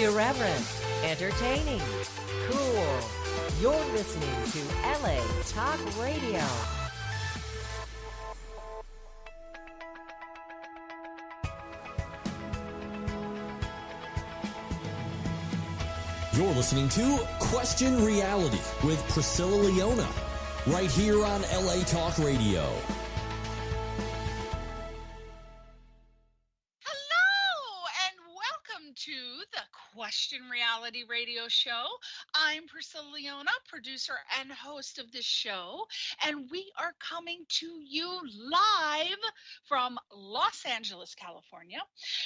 Irreverent, entertaining, cool. You're listening to LA Talk Radio. You're listening to Question Reality with Priscilla Leona, right here on LA Talk Radio. Hello, and welcome to the Question Reality Radio Show. I'm Priscilla Leona, producer and host of this show, and we are coming to you live from Los Angeles, California.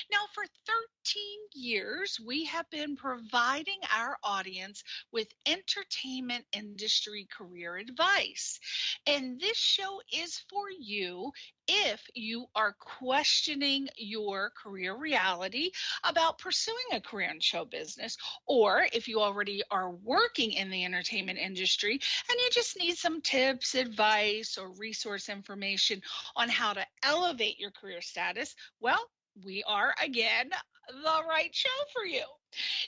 Now, for 13 years, we have been providing our audience with entertainment industry career advice. And this show is for you if you are questioning your career reality about pursuing a career in show business, or if you already are working in the entertainment industry and you just need some tips, advice, or resource information on how to elevate your career status. Well, we are again the right show for you.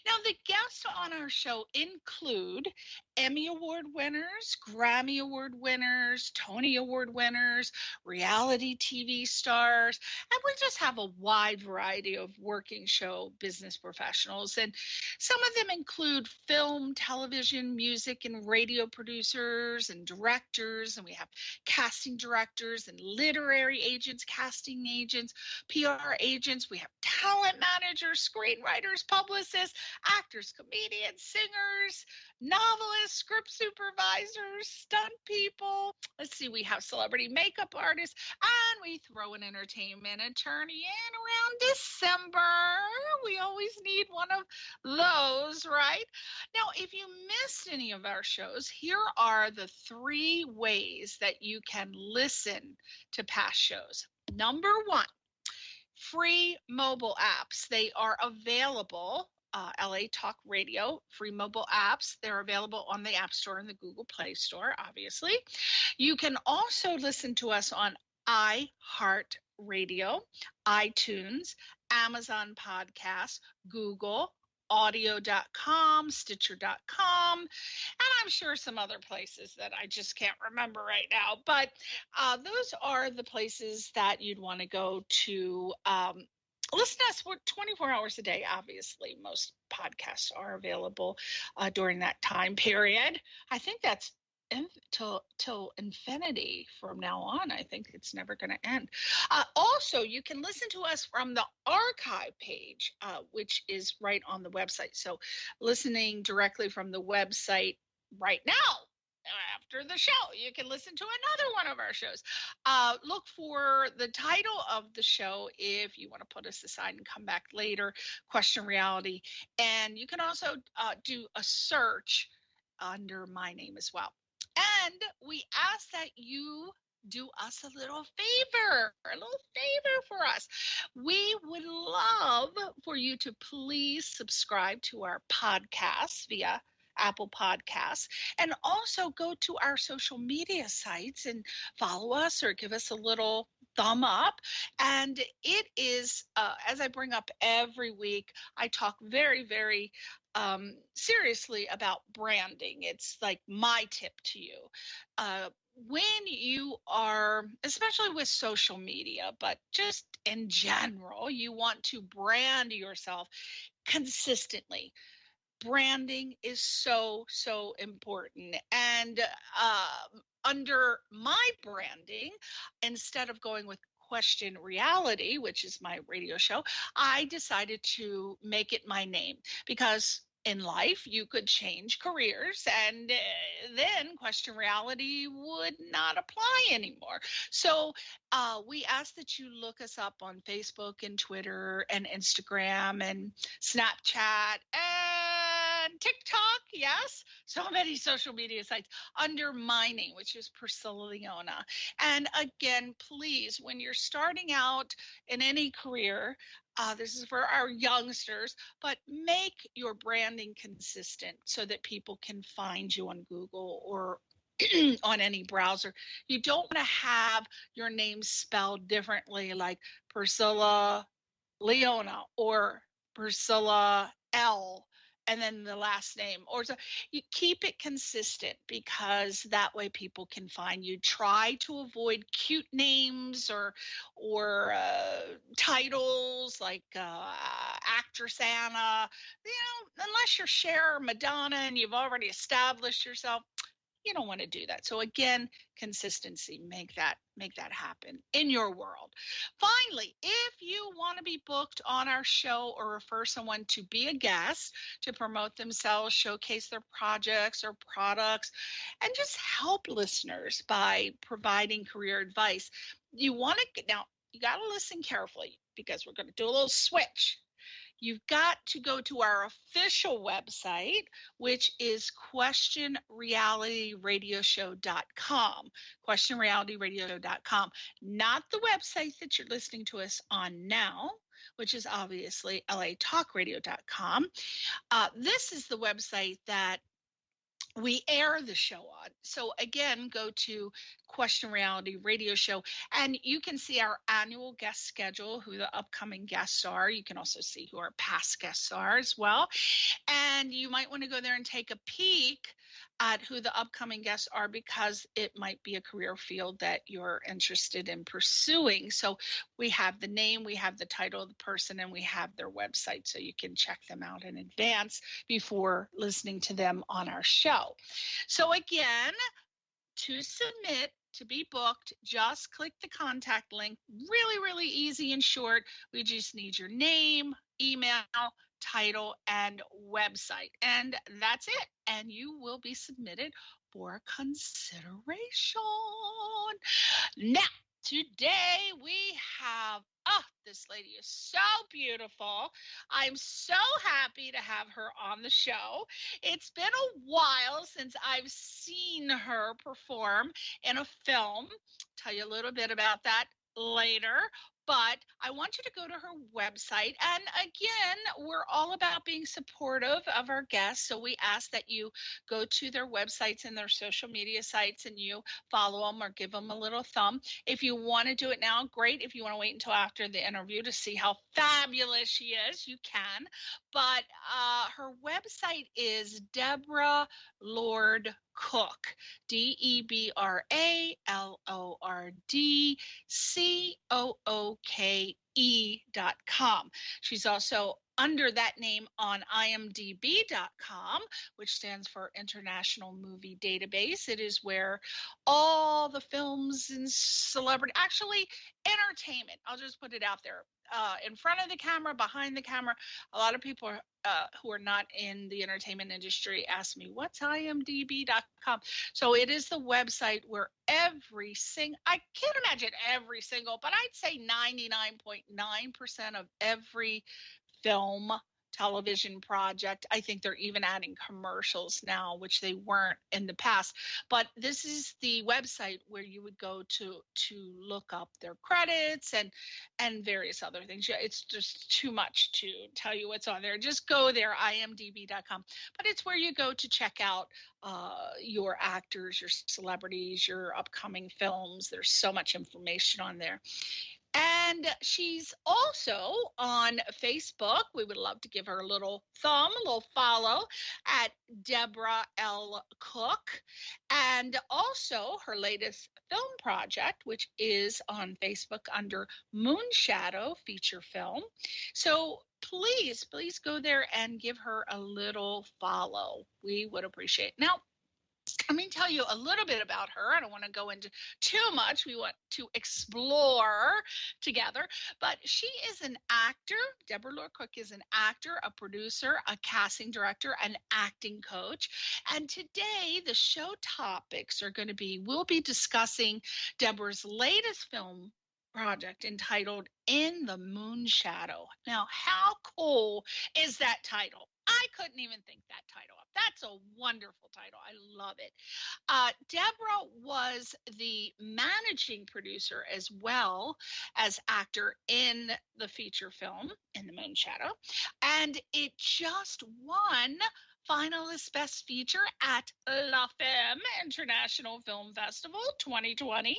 Now, the guests on our show include Emmy Award winners, Grammy Award winners, Tony Award winners, reality TV stars, and we just have a wide variety of working show business professionals. And some of them include film, television, music, and radio producers and directors, and we have casting directors and literary agents, casting agents, PR agents. We have talent managers, screenwriters, publicists, actors, comedians, singers, novelists, script supervisors, stunt people. Let's see, we have celebrity makeup artists, and we throw an entertainment attorney in around December. We always need one of those, right? Now, if you missed any of our shows, here are the 3 ways that you can listen to past shows. Number 1, free mobile apps. They are available. LA Talk Radio, free mobile apps. They're available on the App Store and the Google Play Store, obviously. You can also listen to us on iHeartRadio, iTunes, Amazon Podcasts, Google, audio.com, stitcher.com, and I'm sure some other places that I just can't remember right now. But those are the places that you'd want to go to listen to us. We're 24 hours a day. Obviously, most podcasts are available during that time period. I think that's till infinity from now on. I think it's never going to end. Also, you can listen to us from the archive page, which is right on the website. So listening directly from the website right now, after the show, you can listen to another one of our shows. Look for the title of the show if you want to put us aside and come back later, Question Reality. And you can also do a search under my name as well. And we ask that you do us a little favor for us. We would love for you to please subscribe to our podcast via Apple Podcasts, and also go to our social media sites and follow us or give us a little thumb up. And it is, as I bring up every week, I talk very, very seriously about branding. It's like my tip to you. When you are, especially with social media, but just in general, you want to brand yourself consistently. Branding is so, so important. And under my branding, instead of going with Question Reality, which is my radio show, I decided to make it my name, because in life you could change careers and then Question Reality would not apply anymore. So we ask that you look us up on Facebook and Twitter and Instagram and Snapchat and TikTok. Yes, so many social media sites under my name, which is Priscilla Leona. And again, please, when you're starting out in any career, this is for our youngsters, but make your branding consistent so that people can find you on Google or on any browser. You don't want to have your name spelled differently, like Priscilla Leona or Priscilla L and then the last name, or so you keep it consistent, because that way people can find you. Try to avoid cute names or titles like actress Anna. Unless you're Cher or Madonna and you've already established yourself, you don't want to do that. So again, consistency, make that happen in your world. Finally, if you want to be booked on our show or refer someone to be a guest to promote themselves, showcase their projects or products, and just help listeners by providing career advice, you got to listen carefully, because we're going to do a little switch. You've got to go to our official website, which is questionrealityradioshow.com. Questionrealityradioshow.com. Not the website that you're listening to us on now, which is obviously latalkradio.com. This is the website that we air the show on. So again, go to Question Reality Radio Show, and you can see our annual guest schedule, who the upcoming guests are. You can also see who our past guests are as well. And you might want to go there and take a peek at who the upcoming guests are, because it might be a career field that you're interested in pursuing. So we have the name, we have the title of the person, and we have their website, so you can check them out in advance before listening to them on our show. So again, to submit, to be booked, just click the contact link. Really, really easy and short. We just need your name, email, title, and website, and that's it. And you will be submitted for consideration. Now, today we have, this lady is so beautiful. I'm so happy to have her on the show. It's been a while since I've seen her perform in a film. Tell you a little bit about that later. But I want you to go to her website. And again, we're all about being supportive of our guests. So we ask that you go to their websites and their social media sites, and you follow them or give them a little thumb. If you want to do it now, great. If you want to wait until after the interview to see how fabulous she is, you can. But her website is Debra Lord Cooke, DebraLordCooke.com. She's also under that name on IMDb.com, which stands for International Movie Database. It is where all the films and actually entertainment, I'll just put it out there, in front of the camera, behind the camera. A lot of people who are not in the entertainment industry ask me, what's imdb.com? So it is the website where I can't imagine every single, but I'd say 99.9% of every film, television project. I think they're even adding commercials now, which they weren't in the past. But this is the website where you would go to look up their credits and various other things. It's just too much to tell you what's on there. Just go there, imdb.com. But it's where you go to check out your actors, your celebrities, your upcoming films. There's so much information on there. And she's also on Facebook. We would love to give her a little thumb, a little follow at Debra L. Cooke. And also her latest film project, which is on Facebook under Moonshadow feature film. So please go there and give her a little follow. We would appreciate it. Now, let me tell you a little bit about her. I don't want to go into too much. We want to explore together. But she is an actor. Debra Lord Cooke is an actor, a producer, a casting director, an acting coach. And today the show topics are going to be, we'll be discussing Debra's latest film project entitled In the Moonshadow. Now, how cool is that title? I couldn't even think that title up. That's a wonderful title. I love it. Debra was the managing producer as well as actor in the feature film In the Moonshadow, and it just won finalist Best Feature at La Femme International Film Festival 2020.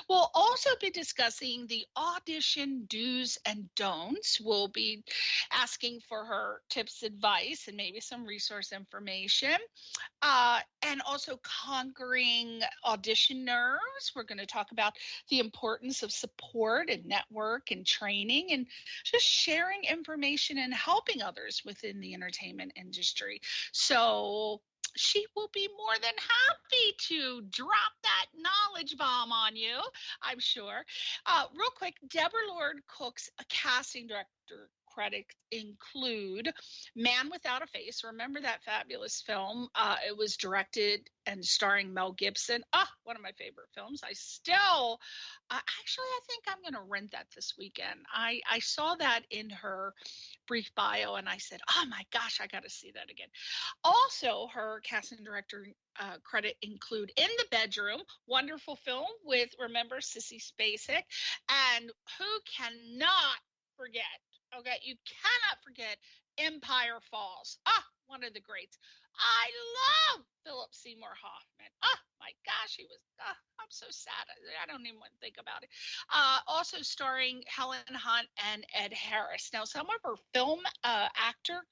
We'll also be discussing the audition do's and don'ts. We'll be asking for her tips, advice, and maybe some resource information. And also conquering audition nerves. We're going to talk about the importance of support and network and training and just sharing information and helping others within the entertainment industry. So she will be more than happy to drop that knowledge bomb on you, I'm sure. Real quick, Debra Lord Cooke's casting director credits include Man Without a Face. Remember that fabulous film? It was directed and starring Mel Gibson. One of my favorite films. Actually, I think I'm going to rent that this weekend. I saw that in her brief bio and I said, oh my gosh, I got to see that again. Also, her casting director credit include In the Bedroom, wonderful film with, remember, Sissy Spacek. And who cannot forget, okay, you cannot forget Empire Falls. One of the greats. I love Philip Seymour Hoffman. My gosh, I'm so sad. I don't even want to think about it. Also starring Helen Hunt and Ed Harris. Now, some of her film actor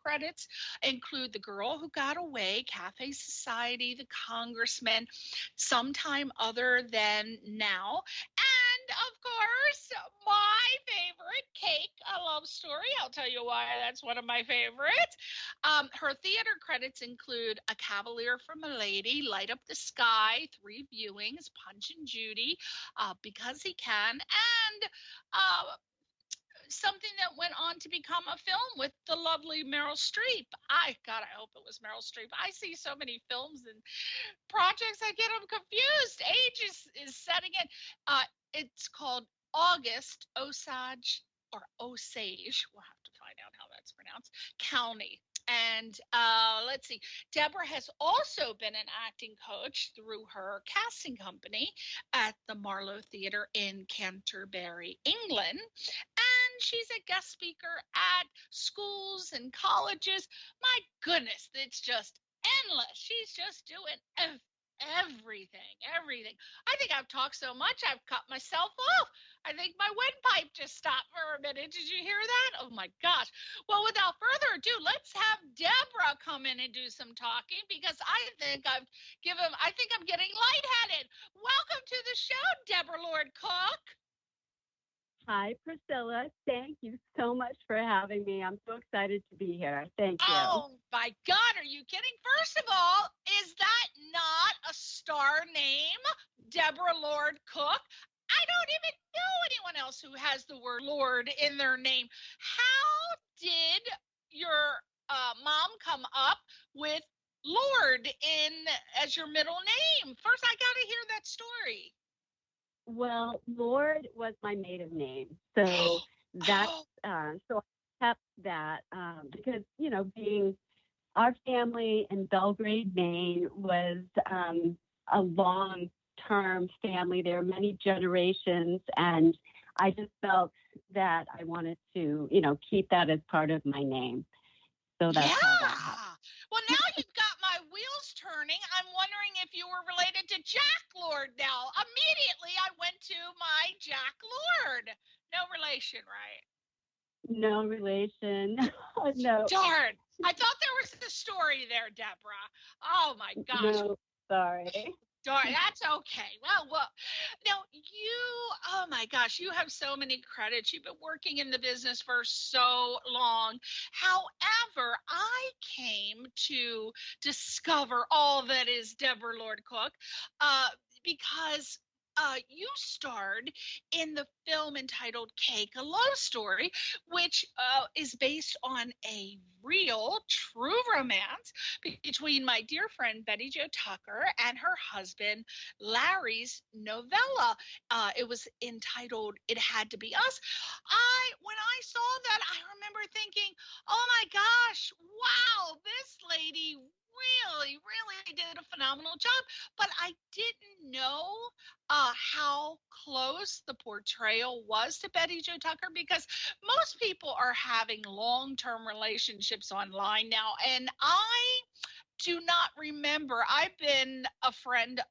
credits include The Girl Who Got Away, Cafe Society, The Congressman, Sometime Other Than Now, and of course, my favorite, Cake, A Love Story. I'll tell you why that's one of my favorites. Her theater credits include A Cavalier from a Lady, Light Up the Sky, 3 viewings, Punch and Judy, Because He Can, and something that went on to become a film with the lovely Meryl Streep. I hope it was Meryl Streep. I see so many films and projects, I get them confused. Age is setting in. It's called August Osage, or Osage, we'll have to find out how that's pronounced, County. And let's see, Debra has also been an acting coach through her casting company at the Marlowe Theatre in Canterbury, England. And she's a guest speaker at schools and colleges. My goodness, it's just endless. She's just doing everything. I think I've talked so much, I've cut myself off. I think my windpipe just stopped for a minute. Did you hear that? Oh my gosh. Well, without further ado, let's have Debra come in and do some talking, because I think I'm getting lightheaded. Welcome to the show, Debra Lord Cooke. Hi, Priscilla. Thank you so much for having me. I'm so excited to be here. Thank you. Oh, my God. Are you kidding? First of all, is that not a star name, Debra Lord Cooke? I don't even know anyone else who has the word Lord in their name. How did your mom come up with Lord as your middle name? First, I got to hear that story. Well, Lord was my maiden name, so that's so I kept that because being our family in Belgrade, Maine was a long-term family. There are many generations, and I just felt that I wanted to keep that as part of my name. So that's how that happened. Well, now you've got my wheels turning. I'm wondering if you were related to Jack Lord now. Immediately, I went to my Jack Lord. No relation, right? No relation. No. Darn. I thought there was a story there, Debra. Oh, my gosh. No, sorry. Darn, that's okay. Well, now oh my gosh, you have so many credits. You've been working in the business for so long. However, I came to discover all that is Debra Lord Cooke because you starred in the film entitled Cake, A Love Story, which is based on a real, true romance between my dear friend Betty Jo Tucker and her husband Larry's novella. It was entitled It Had to Be Us. When I saw that, I remember thinking, oh my gosh, wow, this lady really did a phenomenal job. But I didn't know how close the portrayal was to Betty Jo Tucker? Because most people are having long-term relationships online now, and I do not remember. I've been a friend,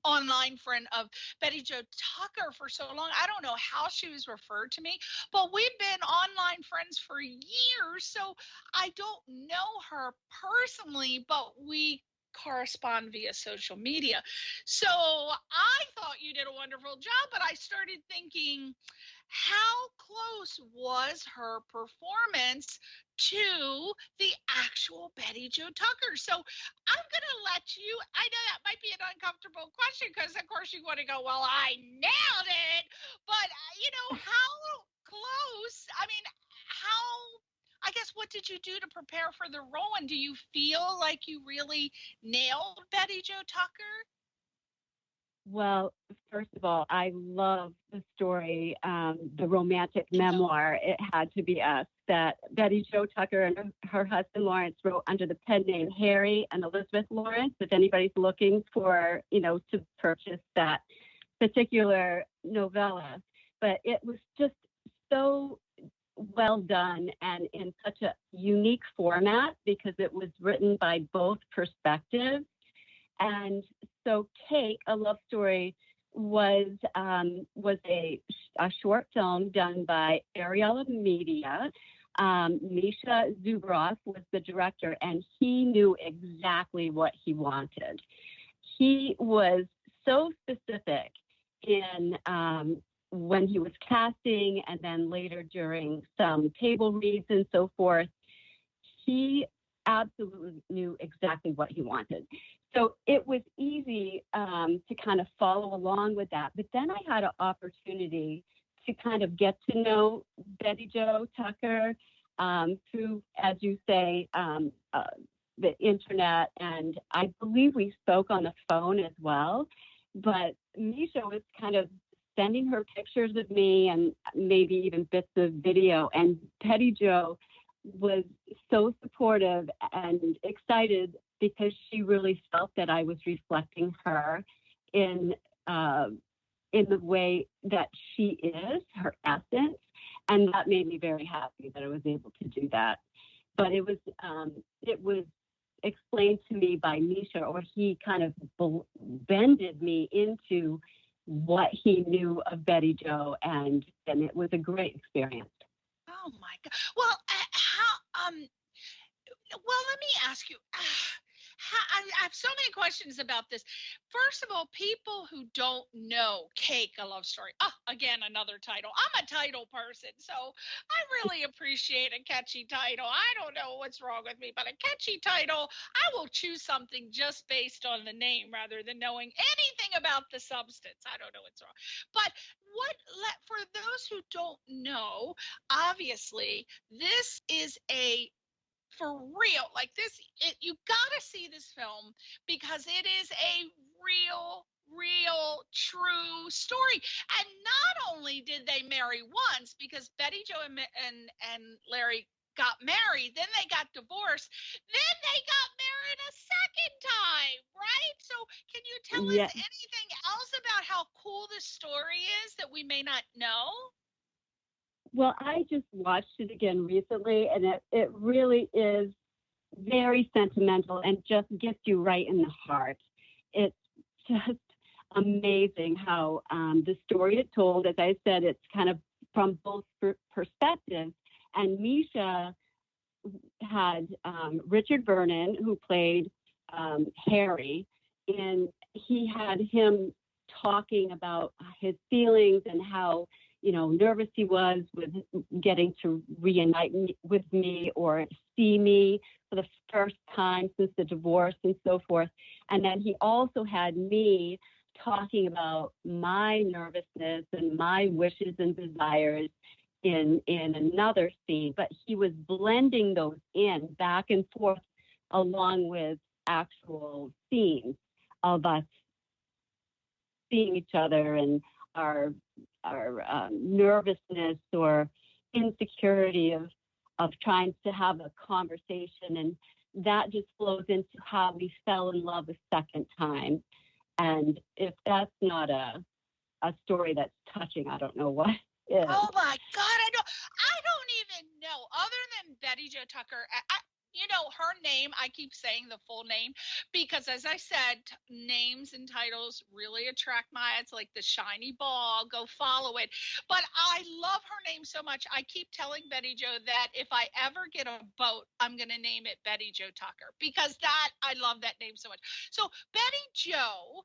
online friend of Betty Jo Tucker for so long. I don't know how she was referred to me, but we've been online friends for years. So I don't know her personally, but we correspond via social media. So I thought you did a wonderful job, but I started thinking, how close was her performance to the actual Betty Jo Tucker? So I'm going to let you, I know that might be an uncomfortable question because, of course, you want to go, well, I nailed it. But, how close? I mean, I guess, what did you do to prepare for the role? And do you feel like you really nailed Betty Jo Tucker? Well, first of all, I love the story, the romantic memoir, It Had to Be Us, that Betty Jo Tucker and her husband Lawrence wrote under the pen name Harry and Elizabeth Lawrence. If anybody's looking for, to purchase that particular novella. But it was just so well done and in such a unique format because it was written by both perspectives. And so Cake, A Love Story, was a short film done by Ariella Media. Misha Zubroff was the director, and he knew exactly what he wanted. He was so specific in when he was casting and then later during some table reads and so forth. He absolutely knew exactly what he wanted. So it was easy to kind of follow along with that. But then I had an opportunity to kind of get to know Betty Jo Tucker through, as you say, the internet. And I believe we spoke on the phone as well. But Misha was kind of sending her pictures of me and maybe even bits of video. And Betty Jo was so supportive and excited because she really felt that I was reflecting her in the way that she is, her essence, and that made me very happy that I was able to do that. But it was explained to me by Misha, or he kind of bended me into what he knew of Betty Jo, and it was a great experience. Oh my God! Well, let me ask you. I have so many questions about this. First of all, people who don't know Cake, A Love Story. Oh, again, another title. I'm a title person, so I really appreciate a catchy title. I don't know what's wrong with me, but a catchy title, I will choose something just based on the name rather than knowing anything about the substance. I don't know what's wrong. But for those who don't know, obviously, this is for real, like this, you gotta see this film because it is a real true story. And not only did they marry once, because Betty Jo and Larry got married, then they got divorced, then they got married a second time, right? So can you tell us anything else about how cool this story is that we may not know? Well, I just watched it again recently, and it really is very sentimental and just gets you right in the heart. It's just amazing how the story is told. As I said, it's kind of from both perspectives. And Misha had Richard Vernon, who played Harry, and he had him talking about his feelings and how nervous he was with getting to reunite with me or see me for the first time since the divorce and so forth. And then he also had me talking about my nervousness and my wishes and desires in another scene. But he was blending those in back and forth along with actual scenes of us seeing each other and our nervousness or insecurity of trying to have a conversation, and that just flows into how we fell in love a second time. And if that's not a a story that's touching. I don't know what is. Oh my God, I don't even know. Other than Betty Jo Tucker, her name, I keep saying the full name because, as I said, names and titles really attract my eye. It's like the shiny ball. Go follow it. But I love her name so much. I keep telling Betty Jo that if I ever get a boat, I'm going to name it Betty Jo Tucker because I love that name so much. So Betty Jo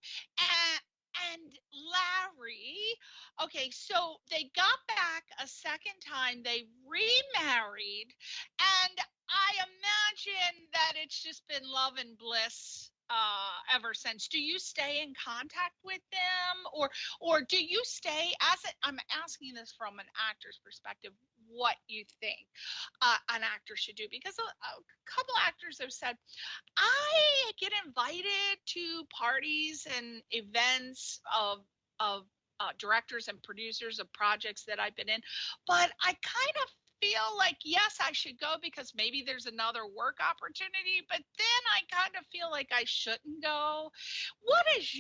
and Larry, okay, so they got back a second time. They remarried, and I imagine that it's just been love and bliss ever since. Do you stay in contact with them, or do you stay I'm asking this from an actor's perspective, what you think an actor should do, because a couple actors have said, I get invited to parties and events of directors and producers of projects that I've been in, but I kind of feel like, yes, I should go because maybe there's another work opportunity, but then I kind of feel like I shouldn't go. What is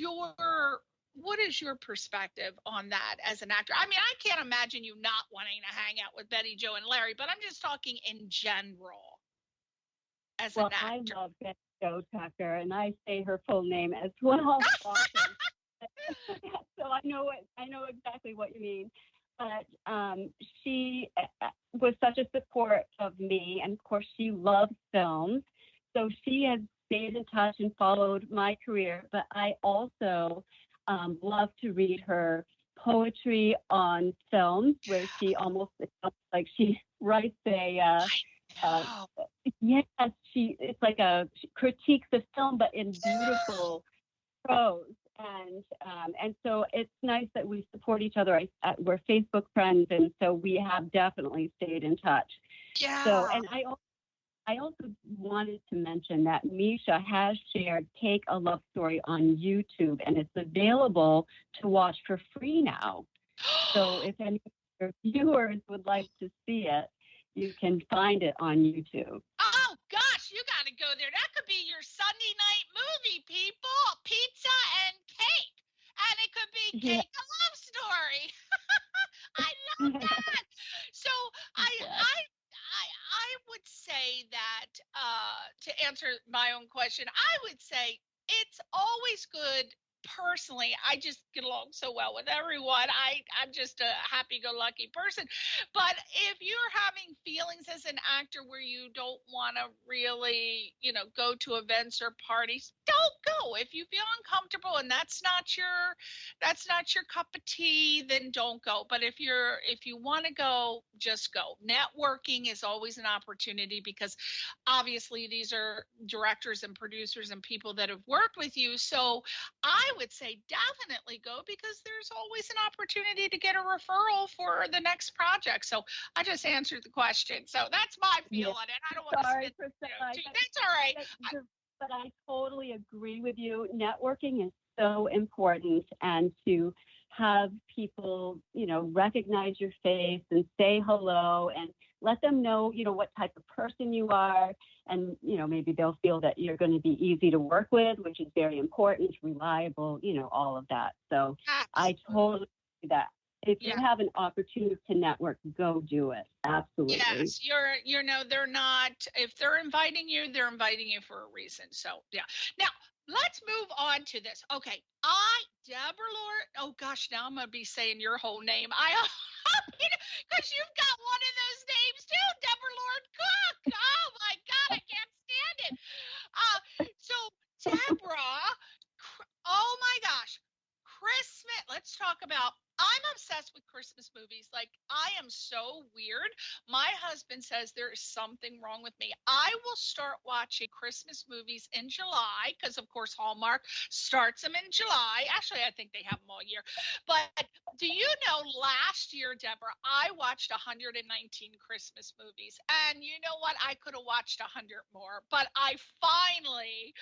your perspective on that as an actor? I mean, I can't imagine you not wanting to hang out with Betty Jo and Larry, but I'm just talking in general as an actor. I love Betty Jo Tucker, and I say her full name as well often. So I know exactly what you mean. But she was such a support of me, and of course she loves films, so she has stayed in touch and followed my career. But I also love to read her poetry on films, where she almost, like, she writes it's like she critiques the film, but in beautiful prose. And so it's nice that we support each other. We're Facebook friends, and so we have definitely stayed in touch. Yeah. So, and I also wanted to mention that Misha has shared Take a Love Story on YouTube, and it's available to watch for free now. So if any of your viewers would like to see it, you can find it on YouTube. Oh, gosh, you got to go there. That could be your Sunday night movie, people. Pizza and cake. And it could be Cake a Love Story. I love that. So I would say that to answer my own question, I would say it's always good. Personally, I just get along so well with everyone. I'm just a happy-go-lucky person. But if you're having feelings as an actor where you don't want to really, go to events or parties, don't go. If you feel uncomfortable and that's not your cup of tea, then don't go. But if you want to go, just go. Networking is always an opportunity because obviously these are directors and producers and people that have worked with you. So I would say definitely go because there's always an opportunity to get a referral for the next project. So I just answered the question. So that's my feel on it. I don't want to spit that's all right. But I totally agree with you. Networking is so important, and to have people, recognize your face and say hello and let them know, what type of person you are. And, maybe they'll feel that you're going to be easy to work with, which is very important, reliable, all of that. So I totally see that. If you have an opportunity to network, go do it. Absolutely. Yes, they're not, if they're inviting you for a reason. So, yeah. Now, let's move on to this. Okay. Debra Lord, oh gosh, now I'm going to be saying your whole name. Because you've got one of those names too, Debra Lord Cooke. Oh my God, I can't stand it. So Debra, oh my gosh, Christmas, let's talk about, I'm obsessed with Christmas movies. Like, I am so weird. My husband says there is something wrong with me. I will start watching Christmas movies in July because, of course, Hallmark starts them in July. Actually, I think they have them all year. But do you know, last year, Debra, I watched 119 Christmas movies. And you know what? I could have watched 100 more. But I finally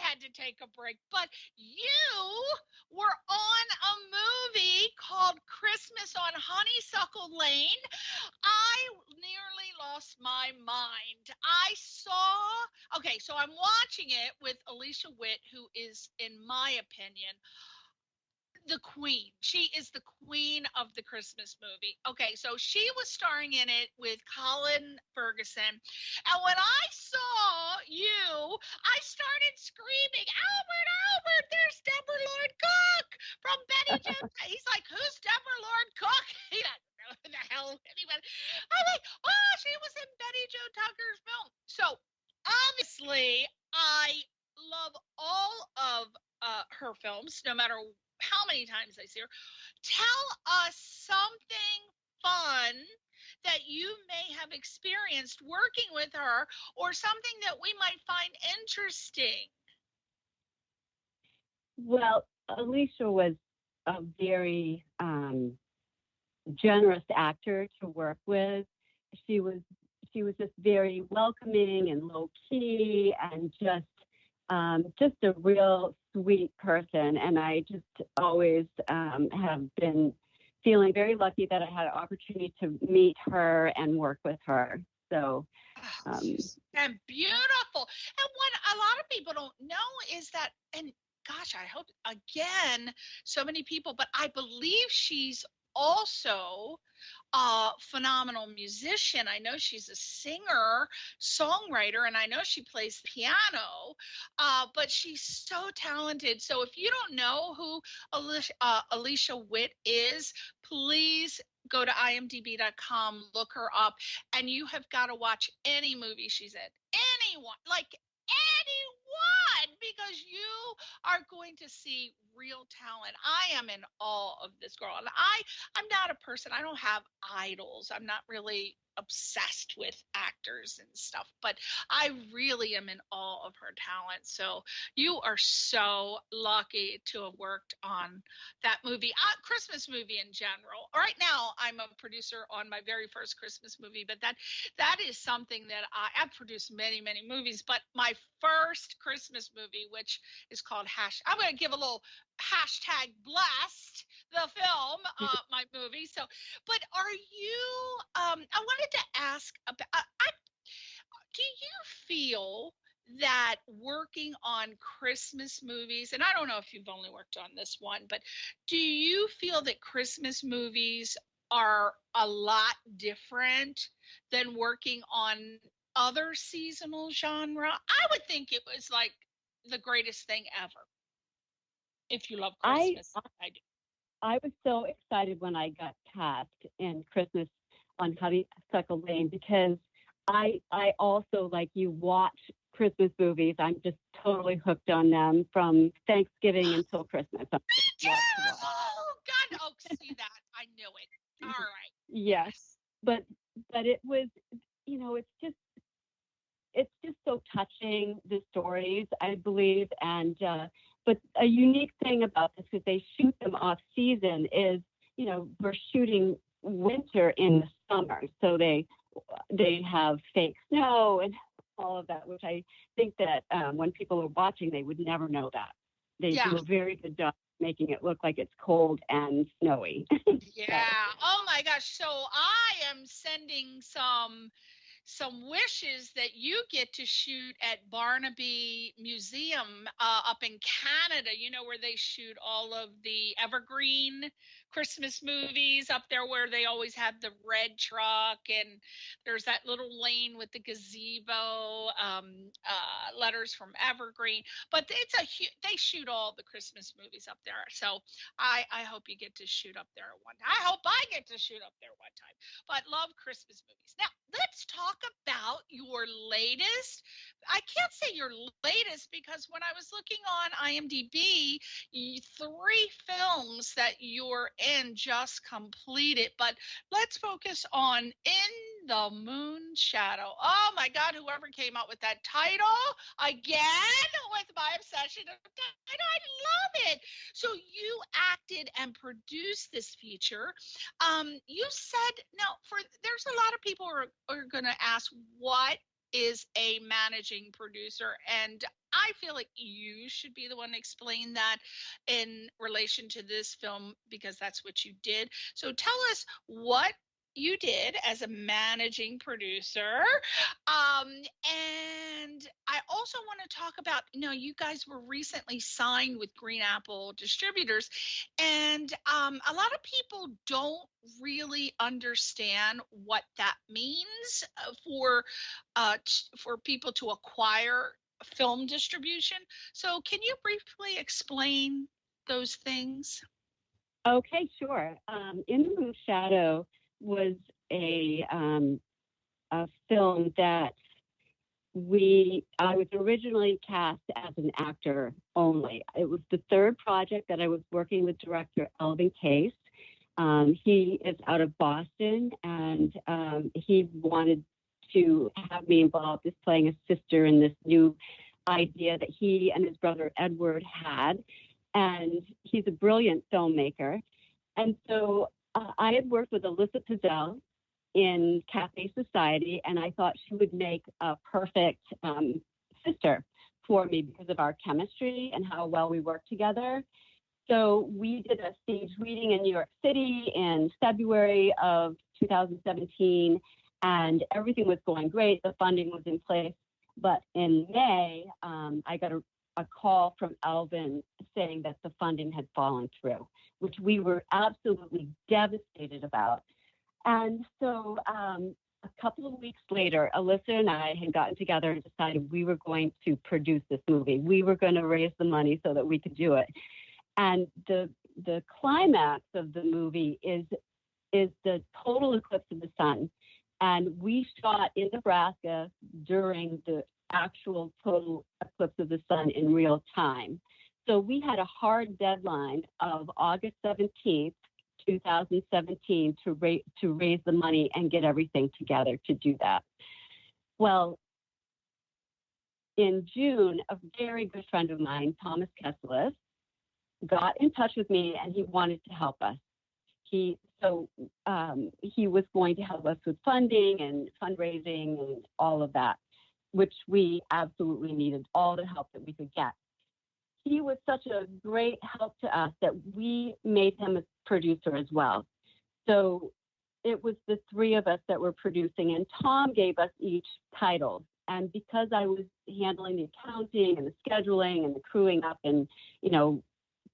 had to take a break. But you were on a movie called Christmas on Honeysuckle Lane. I nearly lost my mind. So I'm watching it with Alicia Witt, who is, in my opinion, the queen. She is the queen of the Christmas movie. Okay, so she was starring in it with Colin Ferguson. And when I saw you, I started screaming, Albert, Albert, there's Deborah Lloyd Cook from Betty Jo. He's like, who's Deborah Lloyd Cook? He doesn't know who the hell anybody. I'm like, oh, she was in Betty Jo Tucker's film. So obviously, I love all of her films, no matter how many times I see her. Tell us something fun that you may have experienced working with her, or something that we might find interesting. Well, Alicia was a very generous actor to work with. She was just very welcoming and low key, and just a real sweet person. And I just always have been feeling very lucky that I had an opportunity to meet her and work with her. So, and beautiful. And what a lot of people don't know is that, and gosh, I hope again, so many people, but I believe she's also a phenomenal musician. I know she's a singer, songwriter, and I know she plays the piano, but she's so talented. So if you don't know who Alicia Witt is, please go to imdb.com, look her up, and you have got to watch any movie she's in. Anyone, because you are going to see real talent. I am in awe of this girl. And I'm not a person, I don't have idols. I'm not really obsessed with actors and stuff, but I really am in awe of her talent. So you are so lucky to have worked on that movie, Christmas movie in general. Right now, I'm a producer on my very first Christmas movie, but that is something that I've produced many, many movies, but my first Christmas movie, which is called I'm going to give a little hashtag blessed the film, my movie. So, but are you, I wanted to ask about, do you feel that working on Christmas movies, and I don't know if you've only worked on this one, but do you feel that Christmas movies are a lot different than working on other seasonal genre? I would think it was like the greatest thing ever. If you love Christmas, I do. I was so excited when I got cast in Christmas on Honeysuckle Lane, because I also, like you, watch Christmas movies. I'm just totally hooked on them from Thanksgiving until Christmas. Oh God! Oh, see that? I knew it. All right. Yes, but it was, it's just so touching, the stories, I believe, and but a unique thing about this, because they shoot them off season, is we're shooting winter in the summer, so they have fake snow and all of that, which I think that when people are watching, they would never know that. They do a very good job making it look like it's cold and snowy. Yeah. Oh my gosh. So I am sending some wishes that you get to shoot at Barnaby Museum up in Canada, where they shoot all of the evergreen Christmas movies up there, where they always have the red truck, and there's that little lane with the gazebo, letters from Evergreen. But they shoot all the Christmas movies up there. So I hope you get to shoot up there one time. I hope I get to shoot up there one time. But love Christmas movies. Now, let's talk about your latest. I can't say your latest, because when I was looking on IMDb, 3 films that you're in just completed. But let's focus on In the Moon Shadow. Oh my God, whoever came up with that title, again, with my obsession of title, I love it. So you acted and produced this feature. You said, now, there's a lot of people who are going to ask, what is a managing producer? And I feel like you should be the one to explain that in relation to this film, because that's what you did. So tell us, what you did as a managing producer. And I also want to talk about, you guys were recently signed with Green Apple Distributors, and a lot of people don't really understand what that means for people to acquire film distribution. So can you briefly explain those things? Okay, sure. In the Moon Shadow was a film that I was originally cast as an actor only. It was the third project that I was working with director Elvin Case. He is out of Boston, and he wanted to have me involved as playing a sister in this new idea that he and his brother Edward had. And he's a brilliant filmmaker. And so I had worked with Alyssa Pizzell in Cafe Society, and I thought she would make a perfect sister for me because of our chemistry and how well we work together. So we did a stage reading in New York City in February of 2017, and everything was going great. The funding was in place. But in May, I got a call from Elvin saying that the funding had fallen through, which we were absolutely devastated about. And so a couple of weeks later, Alyssa and I had gotten together and decided we were going to produce this movie. We were going to raise the money so that we could do it. And the climax of the movie is the total eclipse of the sun. And we shot in Nebraska during the actual total eclipse of the sun in real time. So we had a hard deadline of August 17th, 2017 to raise the money and get everything together to do that. Well, in June, a very good friend of mine, Thomas Kesselis, got in touch with me, and he wanted to help us. He was going to help us with funding and fundraising and all of that, which we absolutely needed, all the help that we could get. He was such a great help to us that we made him a producer as well. So it was the three of us that were producing, and Tom gave us each title. And because I was handling the accounting and the scheduling and the crewing up and,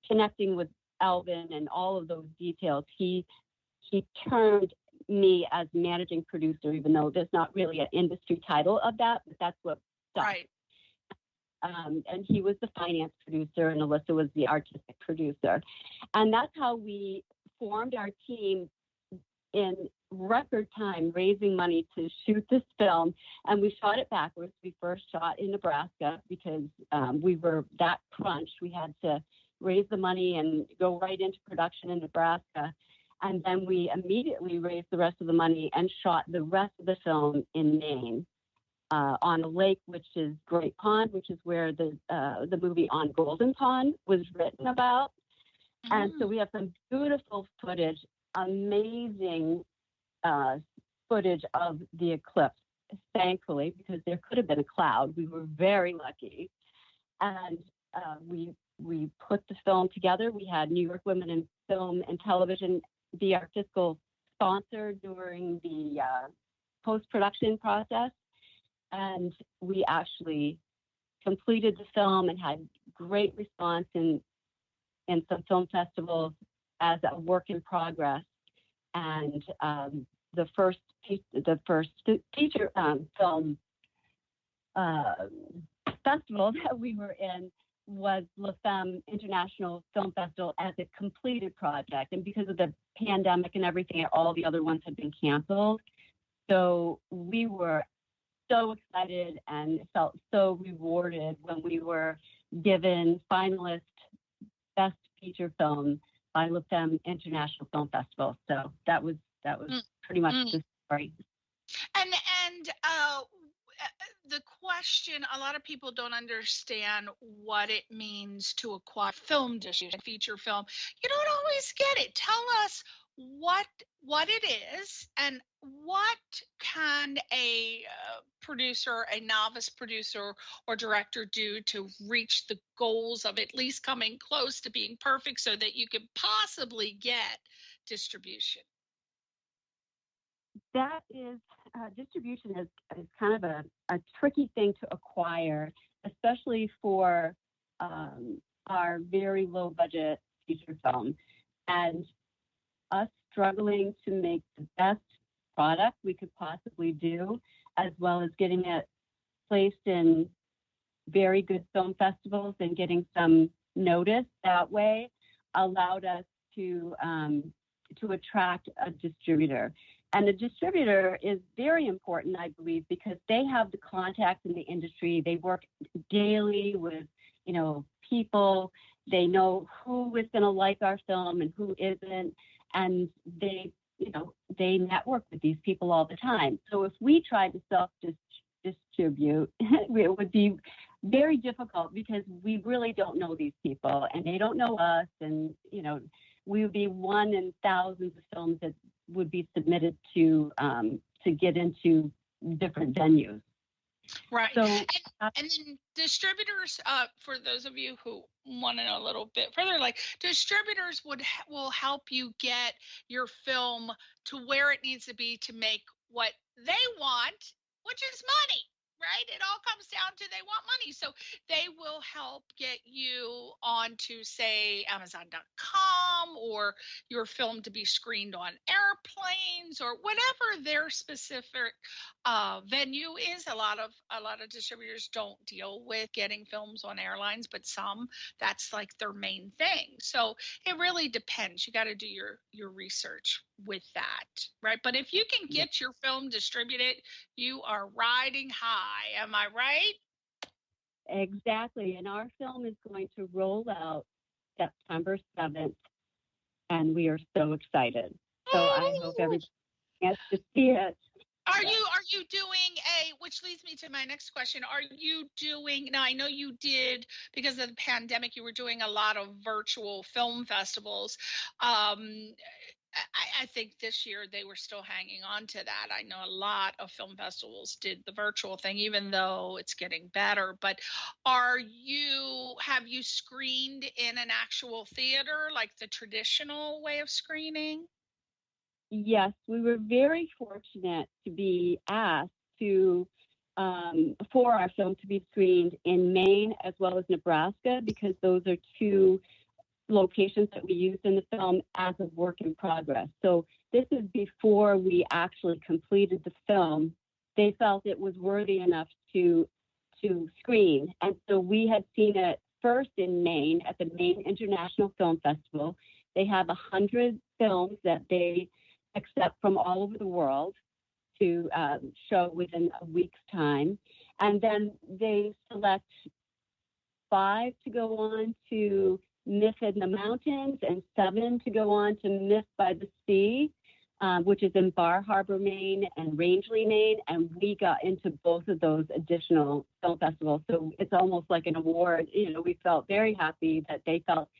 connecting with Elvin and all of those details, he termed me as managing producer, even though there's not really an industry title of that, but that's what stuck. Right. And he was the finance producer, and Alyssa was the artistic producer. And that's how we formed our team in record time, raising money to shoot this film. And we shot it backwards. We first shot in Nebraska because we were that crunched. We had to raise the money and go right into production in Nebraska. And then we immediately raised the rest of the money and shot the rest of the film in Maine. On a lake, which is Great Pond, which is where the movie On Golden Pond was written about. Mm-hmm. And so we have some beautiful footage, amazing footage of the eclipse, thankfully, because there could have been a cloud. We were very lucky. And we put the film together. We had New York Women in Film and Television be our fiscal sponsor during the post-production process. And we actually completed the film and had great response in some film festivals as a work in progress. And the first feature film festival that we were in was La Femme International Film Festival as a completed project. And because of the pandemic and everything, all the other ones had been canceled. So we were so excited and felt so rewarded when we were given finalist best feature film by La Femme International Film Festival. So that was pretty much the story. And the question, a lot of people don't understand what it means to acquire film distribution, feature film. You don't always get it. Tell us what it is, and what can a producer, a novice producer or director do to reach the goals of at least coming close to being perfect so that you can possibly get distribution? that is distribution is kind of a tricky thing to acquire, especially for our very low budget feature film, and us struggling to make the best product we could possibly do, as well as getting it placed in very good film festivals and getting some notice that way, allowed us to attract a distributor. And the distributor is very important, I believe, because they have the contacts in the industry. They work daily with, people. They know who is going to like our film and who isn't. And they network with these people all the time. So if we tried to self-distribute, it would be very difficult because we really don't know these people and they don't know us. And, we would be one in thousands of films that would be submitted to get into different venues. Right. So, and then distributors, for those of you who want to know a little bit further, like distributors will help you get your film to where it needs to be to make what they want, which is money, right? It all comes down to they want money. So they will help get you onto, say, Amazon.com, or your film to be screened on airplanes, or whatever their specific venue is. A lot of distributors don't deal with getting films on airlines, but some, that's like their main thing. So it really depends. You got to do your research with that, right? But if you can get your film distributed, you are riding high. Am I right? Exactly. And our film is going to roll out September 7th, and we are so excited. So I hope everybody gets to see it. Are you doing which leads me to my next question. Are you doing, now I know you did, because of the pandemic, you were doing a lot of virtual film festivals. I think this year they were still hanging on to that. I know a lot of film festivals did the virtual thing, even though it's getting better. But have you screened in an actual theater, like the traditional way of screening? Yes, we were very fortunate to be asked to for our film to be screened in Maine as well as Nebraska, because those are two locations that we used in the film as a work in progress. So this is before we actually completed the film. They felt it was worthy enough to screen. And so we had seen it first in Maine at the Maine International Film Festival. They have 100 films that they accept from all over the world to show within a week's time. And then they select 5 to go on to Myth in the Mountains and 7 to go on to Myth by the Sea, which is in Bar Harbor, Maine and Rangeley, Maine. And we got into both of those additional film festivals. So it's almost like an award. We felt very happy that they felt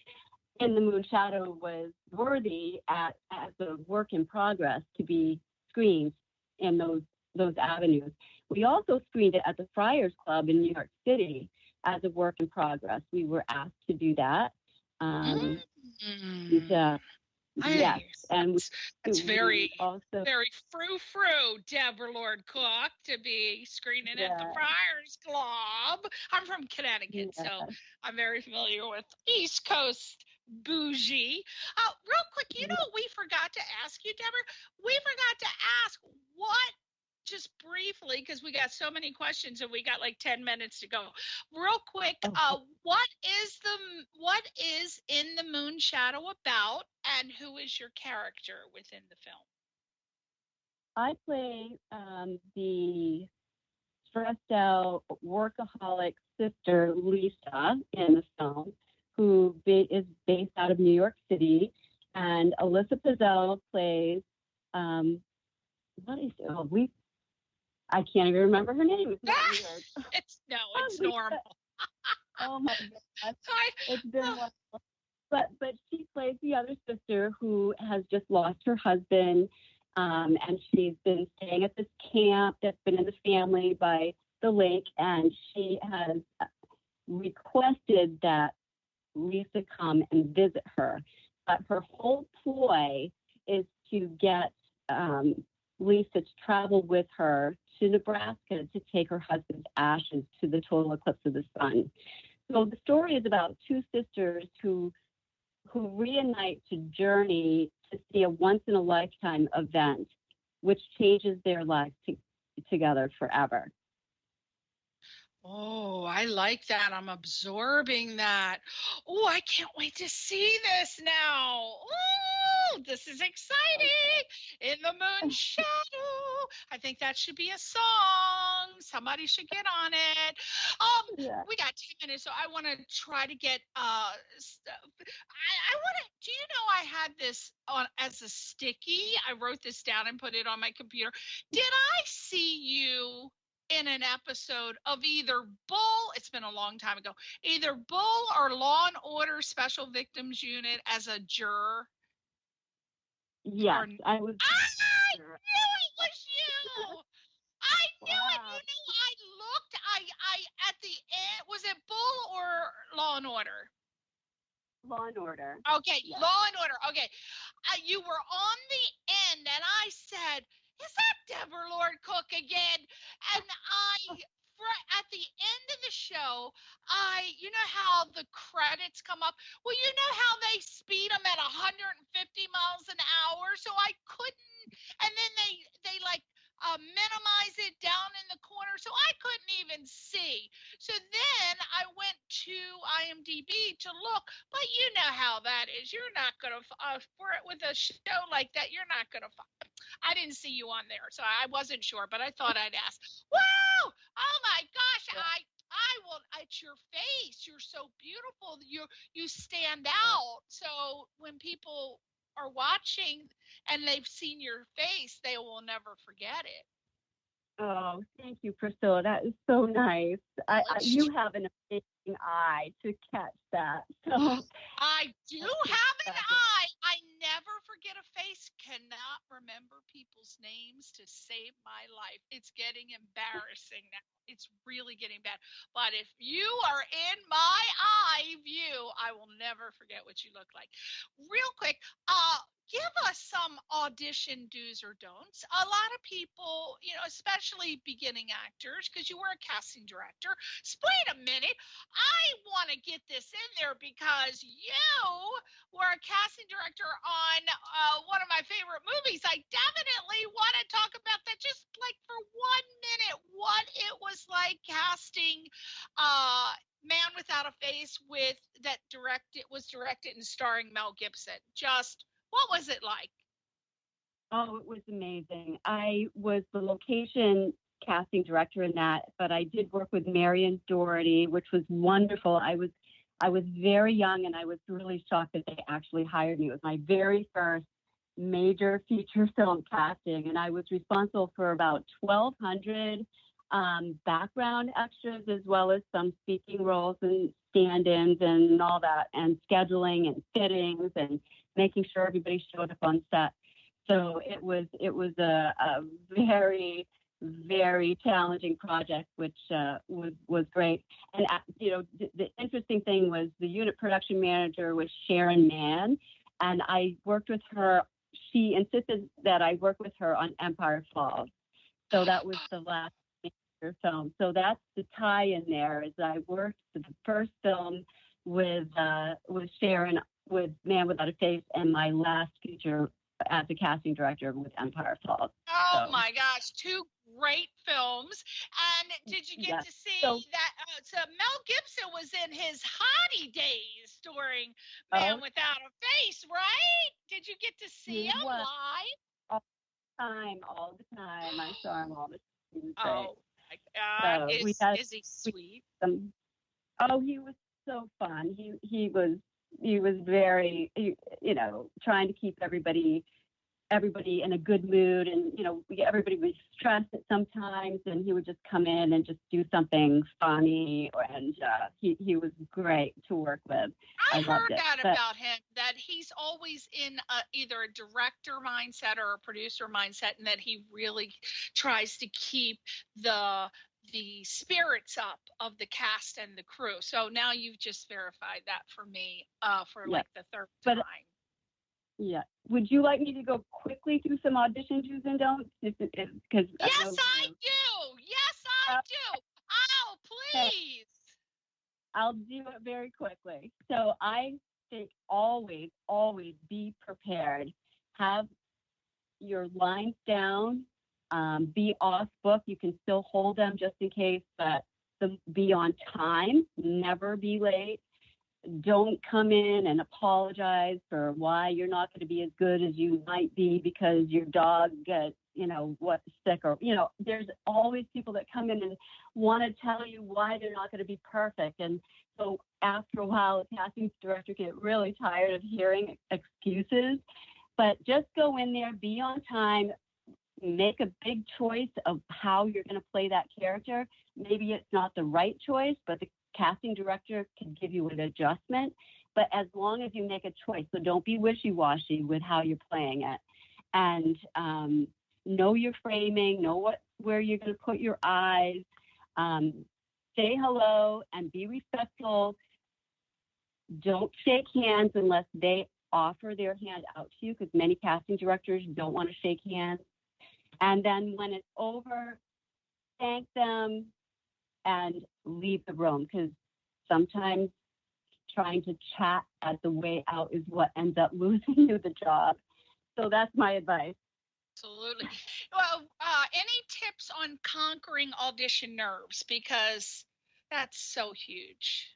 In the Moon Shadow was worthy as a work in progress to be screened in those avenues. We also screened it at the Friars Club in New York City as a work in progress. We were asked to do that. Yes, and that's very frou-frou, Debra Lord Cooke, to be screening at the Friars Club. I'm from Connecticut, so I'm very familiar with East Coast bougie. Real quick, we forgot to ask you, Debra? We forgot to ask what, just briefly, because we got so many questions and we got like 10 minutes to go. Real quick, what is In the Moon Shadow about, and who is your character within the film? I play the stressed out workaholic sister Lisa in the film, who is based out of New York City, and Alyssa Pizzell plays I can't even remember her name. It's not weird. It's normal. Oh my gosh. It's been wonderful. But she plays the other sister who has just lost her husband, and she's been staying at this camp that's been in the family by the lake, and she has requested that Lisa come and visit her. But her whole ploy is to get Lisa to travel with her to Nebraska to take her husband's ashes to the total eclipse of the sun. So the story is about two sisters who reunite to journey to see a once-in-a-lifetime event, which changes their lives together forever. Oh, I like that. I'm absorbing that. Oh, I can't wait to see this now. Oh, this is exciting. In the moon shadow. I think that should be a song. Somebody should get on it. Yeah. We got 10 minutes, so I want to try to get I want to, do you know I had this on as a sticky? I wrote this down and put it on my computer. Did I see you in an episode of either Bull, it's been a long time ago, either Bull or Law and Order Special Victims Unit as a juror? Yes, I was. I knew it was you. I knew it. Wow. You know, I looked. I at the end. Was it Bull or Law and Order? Law and Order. Okay, Yes. Law and Order. Okay, you were on the end, and I said, "Is that Debra Lord Cooke again?" And at the end of the show, you know how the credits come up. Well, you know how they speed them at 150 miles an hour, so I couldn't. And then they like minimize it down in the corner, so I couldn't even see. So then I went to IMDb to look, but you know how that is. You're not gonna with a show like that. You're not gonna find. I didn't see you on there, so I wasn't sure, but I thought I'd ask. Wow! Oh my gosh! Yeah. I will. It's your face. You're so beautiful. You stand out. So when people are watching and they've seen your face, they will never forget it. Oh, thank you, Priscilla. That is so nice. You have an amazing eye to catch that. So I do have an eye. I never forget a face. Cannot remember people's names to save my life. It's getting embarrassing now. It's really getting bad. But if you are in my eye view, I will never forget what you look like. Real quick, give us some audition do's or don'ts. A lot of people, you know, especially beginning actors, because you were a casting director. Wait a minute. I want to get this in there because you were a casting director on one of my favorite movies. I definitely want to talk about that just like for 1 minute, what it was like casting Man Without a Face was directed and starring Mel Gibson. Just what was it like? Oh, it was amazing. I was the location casting director in that, but I did work with Marion Doherty, which was wonderful. I was very young, and I was really shocked that they actually hired me. It was my very first major feature film casting, and I was responsible for about 1,200 background extras, as well as some speaking roles and stand-ins and all that, and scheduling and fittings and making sure everybody showed up on set. So it was a very, very challenging project, which was great. And you know, the interesting thing was the unit production manager was Sharon Mann, and I worked with her. She insisted that I work with her on Empire Falls. So that was the last feature film. So that's the tie in there. Is I worked the first film with Sharon with Man Without a Face, and my last feature as a casting director with Empire Falls. Oh my gosh, two great films. And did you get to see that? So Mel Gibson was in his hottie days during Man Without a Face, right? Did you get to see him live? All the time. I saw him all the time. Oh my God, is he sweet? He was so fun. He was very, you know, trying to keep everybody in a good mood, and you know, everybody was stressed at sometimes, and he would just come in and just do something funny, and he was great to work with. I heard that about him, that he's always in either a director mindset or a producer mindset, and that he really tries to keep the spirits up of the cast and the crew. So now you've just verified that for me for like the third time. Yeah. Would you like me to go quickly through some audition do's and don'ts? Because Yes, I do. Yes, I do. Oh, please. I'll do it very quickly. So I think always be prepared. Have your lines down. Be off book. You can still hold them just in case, but be on time. Never be late. Don't come in and apologize for why you're not going to be as good as you might be because your dog gets, sick, or, there's always people that come in and want to tell you why they're not going to be perfect. And so after a while, the casting director get really tired of hearing excuses, but just go in there, be on time, make a big choice of how you're going to play that character. Maybe it's not the right choice, but the casting director can give you an adjustment. But as long as you make a choice, so don't be wishy-washy with how you're playing it. And know your framing, know where you're going to put your eyes. Say hello and be respectful. Don't shake hands unless they offer their hand out to you, because many casting directors don't want to shake hands. And then when it's over, thank them and leave the room, because sometimes trying to chat at the way out is what ends up losing you the job. So that's my advice. Absolutely. Well, any tips on conquering audition nerves? Because that's so huge.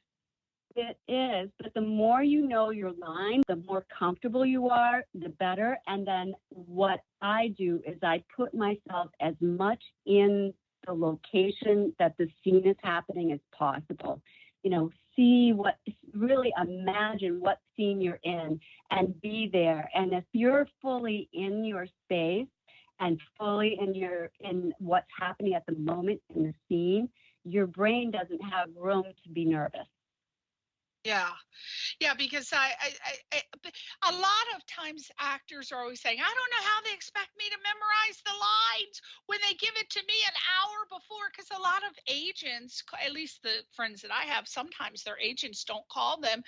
It is, but the more you know your line, the more comfortable you are, the better. And then what I do is I put myself as much in the location that the scene is happening as possible. Really imagine what scene you're in and be there. And if you're fully in your space and fully in what's happening at the moment in the scene, your brain doesn't have room to be nervous. Yeah, because I a lot of times actors are always saying, I don't know how they expect me to memorize the lines when they give it to me an hour before, because a lot of agents, at least the friends that I have, sometimes their agents don't call them,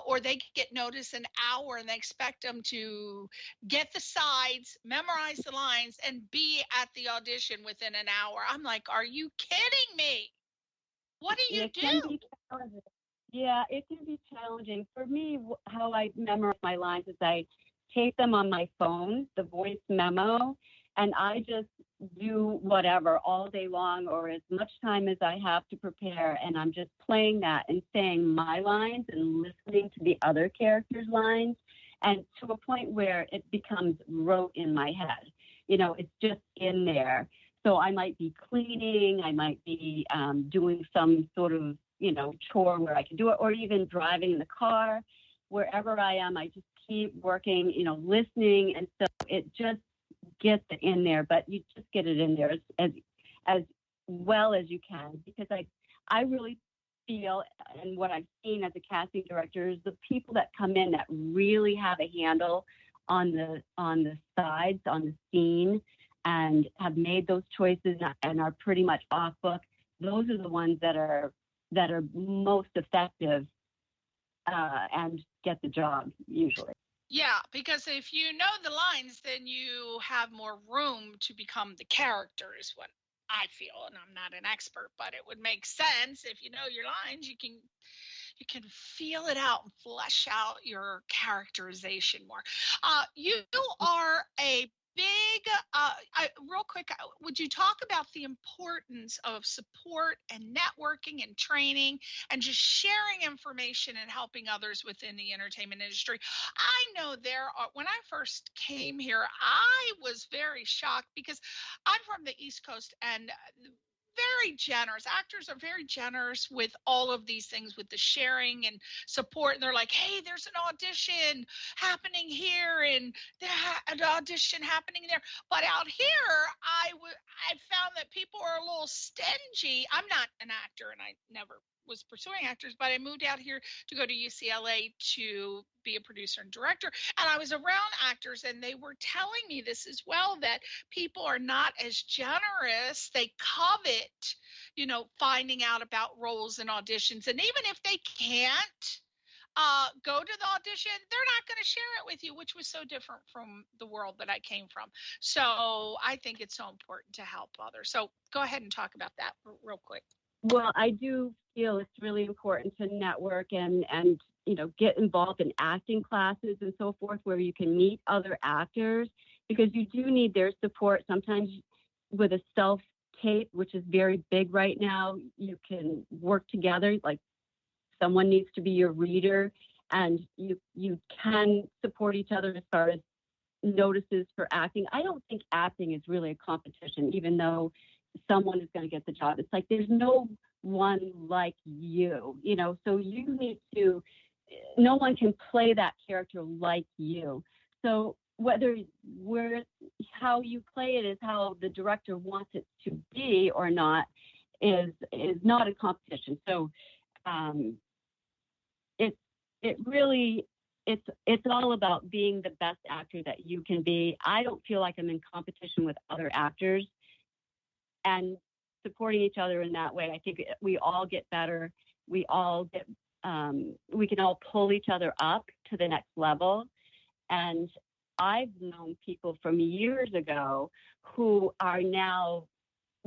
or they get notice an hour and they expect them to get the sides, memorize the lines, and be at the audition within an hour. I'm like, are you kidding me? What do you do? Yeah, it can be challenging. For me, how I memorize my lines is I take them on my phone, the voice memo, and I just do whatever all day long or as much time as I have to prepare. And I'm just playing that and saying my lines and listening to the other characters' lines, and to a point where it becomes rote in my head. It's just in there. So I might be cleaning, I might be doing some sort of chore where I can do it, or even driving in the car, wherever I am, I just keep working, listening. And so it just gets it in there, but you just get it in there as well as you can, because I really feel, and what I've seen as a casting director, is the people that come in that really have a handle on the sides, on the scene, and have made those choices and are pretty much off book. Those are the ones that are most effective and get the job usually. Yeah, because if you know the lines, then you have more room to become the character, is what I feel. And I'm not an expert, but it would make sense. If you know your lines, you can feel it out and flesh out your characterization more. You are a big, real quick, would you talk about the importance of support and networking and training and just sharing information and helping others within the entertainment industry? I know when I first came here, I was very shocked because I'm from the East Coast, and very generous. Actors are very generous with all of these things, with the sharing and support. And they're like, hey, there's an audition happening here and an audition happening there. But out here, I found that people are a little stingy. I'm not an actor, and I never was pursuing actors, but I moved out here to go to UCLA to be a producer and director. And I was around actors, and they were telling me this as well, that people are not as generous. They covet, finding out about roles and auditions. And even if they can't go to the audition. They're not going to share it with you, which was so different from the world that I came from. So I think it's so important to help others. So go ahead and talk about that real quick. Well, I do feel it's really important to network and get involved in acting classes and so forth, where you can meet other actors, because you do need their support. Sometimes with a self-tape, which is very big right now, you can work together. Like, someone needs to be your reader, and you can support each other as far as notices for acting. I don't think acting is really a competition, even though someone is going to get the job. It's like there's no one like you, so you need to, no one can play that character like you. So how you play it is how the director wants it to be or not, is not a competition. So it's all about being the best actor that you can be. I don't feel like I'm in competition with other actors, and supporting each other in that way. I think we all get better. We can all pull each other up to the next level. And I've known people from years ago who are now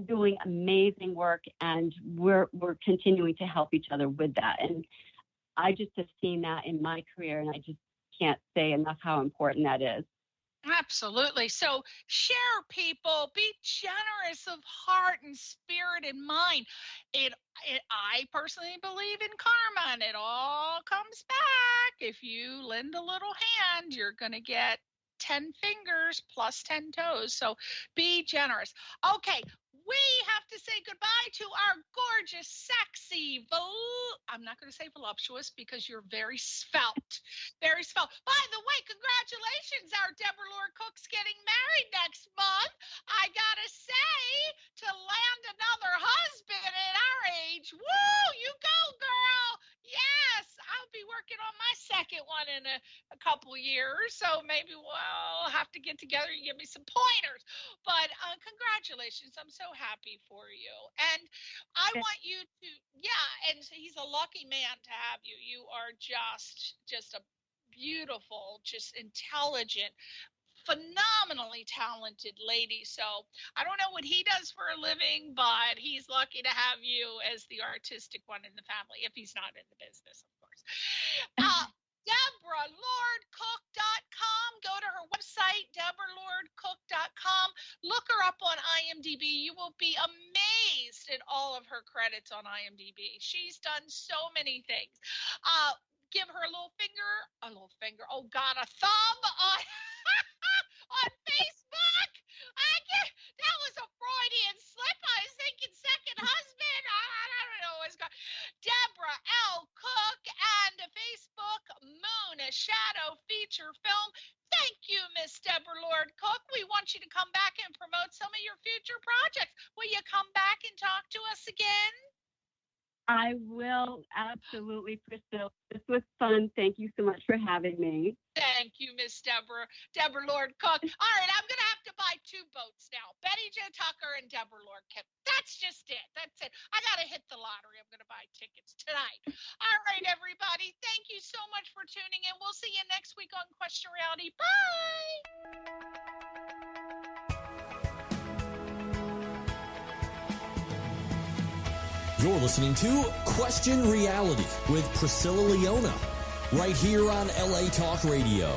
doing amazing work, and we're continuing to help each other with that. And I just have seen that in my career, and I just can't say enough how important that is. Absolutely. So share, people. Be generous of heart and spirit and mind. I personally believe in karma, and it all comes back. If you lend a little hand, you're going to get 10 fingers plus 10 toes. So be generous. Okay. We have to say goodbye to our gorgeous, sexy, I'm not going to say voluptuous, because you're very svelte. Very svelte. By the way, congratulations. Our Debra Lord Cooke's getting married next month. I got to say, to land another husband at our age, woo, you go, girl. Yes, I'll be working on my second one in a couple years. So maybe we'll have to get together and give me some pointers. But congratulations. I'm so happy for you. And I want you to, and he's a lucky man to have you. You are just a beautiful, just intelligent, phenomenally talented lady. So I don't know what he does for a living, but he's lucky to have you as the artistic one in the family, if he's not in the business, of course. DebraLordCooke.com. Go to her website, DebraLordCooke.com. Look her up on IMDb. You will be amazed at all of her credits on IMDb. She's done so many things. Give her a little finger. Oh God, a thumb on on Facebook. That was a Freudian slip. I was thinking second husband. I don't know what's going on. Debra L. Cooke, and Facebook, Moon, a Shadow feature film. Thank you, Miss Debra Lord Cooke. We want you to come back and promote some of your future projects. Will you come back and talk to us again? I will, absolutely, Priscilla. This was fun. Thank you so much for having me. Thank you, Miss Debra Lord Cooke. All right, I'm going to have to buy 2 boats now. Betty Jo Tucker and Debra Lord Cooke. That's just it. That's it. I got to hit the lottery. I'm going to buy tickets tonight. All right, everybody. Thank you so much for tuning in. We'll see you next week on Question Reality. Bye. You're listening to Question Reality with Priscilla Leona, right here on LA Talk Radio.